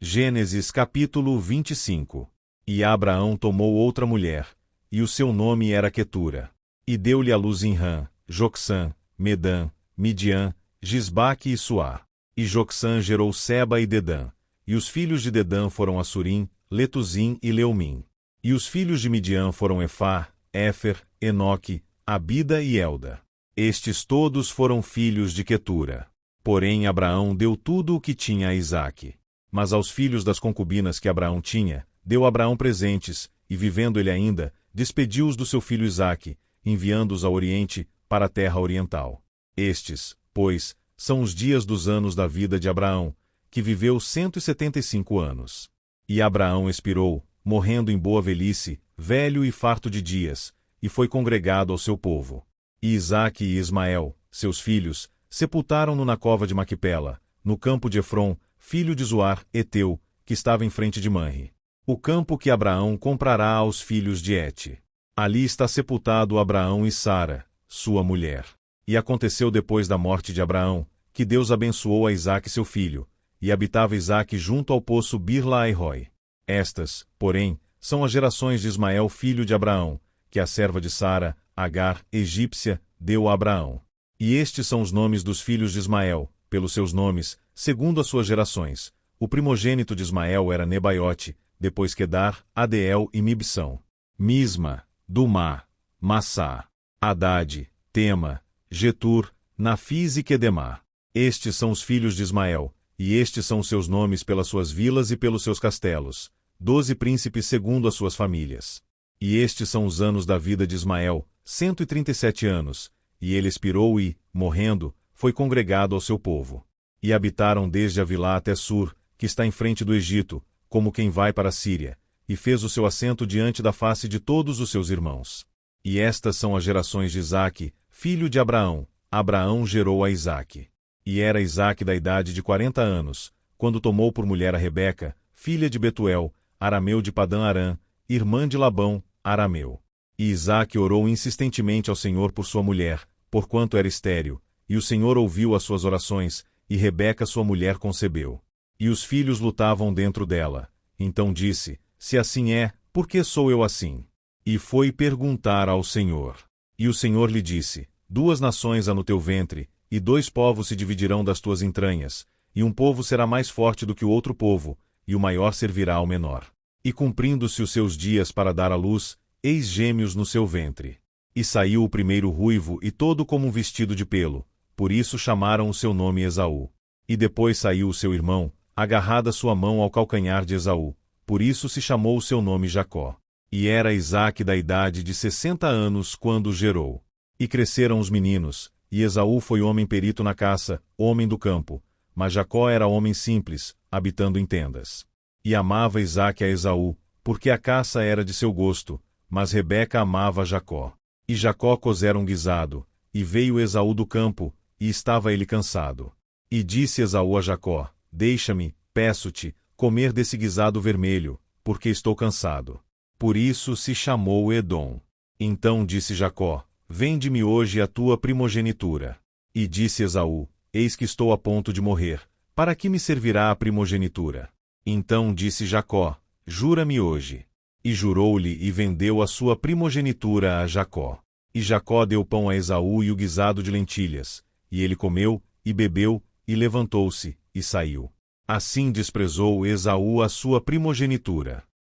Gênesis capítulo 25. E Abraão tomou outra mulher, e o seu nome era Quetura. E deu-lhe à luz Imrã, Jocsã, Medã, Midian, Gisbaque e Suá. E Jocsã gerou Seba e Dedã. E os filhos de Dedã foram Assurim, Letuzim e Leumim. E os filhos de Midian foram Efá, Éfer, Enoque, Abida e Elda. Estes todos foram filhos de Quetura. Porém Abraão deu tudo o que tinha a Isaque. Mas aos filhos das concubinas que Abraão tinha, deu Abraão presentes, e vivendo ele ainda, despediu-os do seu filho Isaque, enviando-os ao Oriente, para a terra oriental. Estes, pois, são os dias dos anos da vida de Abraão, que viveu 175 anos. E Abraão expirou, morrendo em boa velhice, velho e farto de dias, e foi congregado ao seu povo. E Isaque e Ismael, seus filhos, sepultaram-no na cova de Maquipela, no campo de Efron, filho de Zoar, Eteu, que estava em frente de Manre. O campo que Abraão comprará aos filhos de Et. Ali está sepultado Abraão e Sara, sua mulher. E aconteceu depois da morte de Abraão, que Deus abençoou a Isaque seu filho, e habitava Isaque junto ao poço Bir-la-Ai-Roi. Estas, porém, são as gerações de Ismael filho de Abraão, que a serva de Sara, Agar, egípcia, deu a Abraão. E estes são os nomes dos filhos de Ismael, pelos seus nomes, segundo as suas gerações. O primogênito de Ismael era Nebaiote, depois Quedar, Adeel e Mibsão. Misma, Dumá, Massá, Hadade, Tema, Getur, Nafis e Quedemá. Estes são os filhos de Ismael, e estes são os seus nomes pelas suas vilas e pelos seus castelos, 12 príncipes segundo as suas famílias. E estes são os anos da vida de Ismael, 137 anos, e ele expirou e, morrendo, foi congregado ao seu povo. E habitaram desde Avilá até Sur, que está em frente do Egito, como quem vai para a Síria, e fez o seu assento diante da face de todos os seus irmãos. E estas são as gerações de Isaque, filho de Abraão. Abraão gerou a Isaque. E era Isaque da idade de 40 anos, quando tomou por mulher a Rebeca, filha de Betuel, arameu de Padã-Arã, irmã de Labão, arameu. E Isaque orou insistentemente ao Senhor por sua mulher, porquanto era estéril, e o Senhor ouviu as suas orações, e Rebeca sua mulher concebeu. E os filhos lutavam dentro dela. Então disse, se assim é, por que sou eu assim? E foi perguntar ao Senhor. E o Senhor lhe disse, 2 nações há no teu ventre, e 2 povos se dividirão das tuas entranhas, e um povo será mais forte do que o outro povo, e o maior servirá ao menor. E cumprindo-se os seus dias para dar à luz, eis gêmeos no seu ventre. E saiu o primeiro ruivo e todo como um vestido de pelo, por isso chamaram o seu nome Esaú. E depois saiu o seu irmão, agarrada sua mão ao calcanhar de Esaú, por isso se chamou o seu nome Jacó. E era Isaque da idade de 60 anos quando o gerou. E cresceram os meninos, e Esaú foi homem perito na caça, homem do campo, mas Jacó era homem simples, habitando em tendas. E amava Isaque a Esaú, porque a caça era de seu gosto, mas Rebeca amava Jacó. E Jacó cozera um guisado, e veio Esaú do campo, e estava ele cansado. E disse Esaú a Jacó, deixa-me, peço-te, comer desse guisado vermelho, porque estou cansado. Por isso se chamou Edom. Então disse Jacó, vende-me hoje a tua primogenitura. E disse Esaú, eis que estou a ponto de morrer, para que me servirá a primogenitura? Então disse Jacó, jura-me hoje. E jurou-lhe e vendeu a sua primogenitura a Jacó. E Jacó deu pão a Esaú e o guisado de lentilhas, e ele comeu, e bebeu, e levantou-se, e saiu. Assim desprezou Esaú a sua primogenitura.